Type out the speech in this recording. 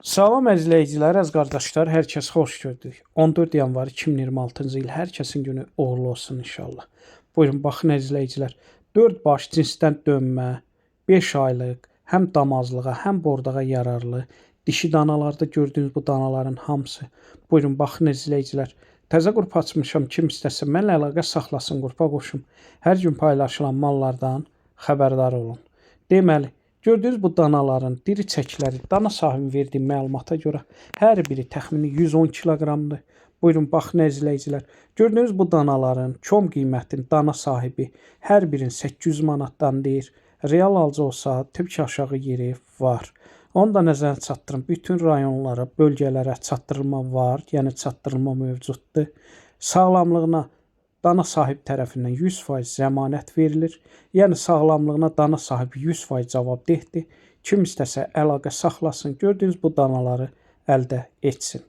Salam əzizləyicilər, əziz qardaşlar, hər kəs xoş gördük. 14 yanvar 2026-cı il hər kəsin günü uğurlu olsun inşallah. Buyurun, baxın əzizləyicilər, 4 baş cinsdən dönmə, 5 aylıq, həm damazlığa, həm bordağa yararlı dişi danalarda gördüyünüz bu danaların hamısı. Buyurun, baxın əzizləyicilər, təzə qrup açmışam, kim istəsə mənlə əlaqə saxlasın, qrupa qoşum. Hər gün paylaşılan mallardan xəbərdar olun. Deməli, gördüyünüz bu danaların diri çəkiləri dana sahibinin verdiyi məlumata görə hər biri təxmini 110 kiloqramdır. Buyurun, baxın əzizləyicilər. Gördüyünüz bu danaların kom qiymətini dana sahibi hər birinin 800 manatdan deyir. Real alıcı olsa tüpki aşağı yeri var. Onu da nəzərə çatdırın. Bütün rayonlara, bölgələrə çatdırılma var, yəni çatdırılma mövcuddur. Sağlamlığına dana sahibi tərəfindən 100% zəmanət verilir. Yəni sağlamlığına dana sahibi 100% cavabdehdir. Kim istəsə əlaqə saxlasın, gördüyünüz bu danaları əldə etsin.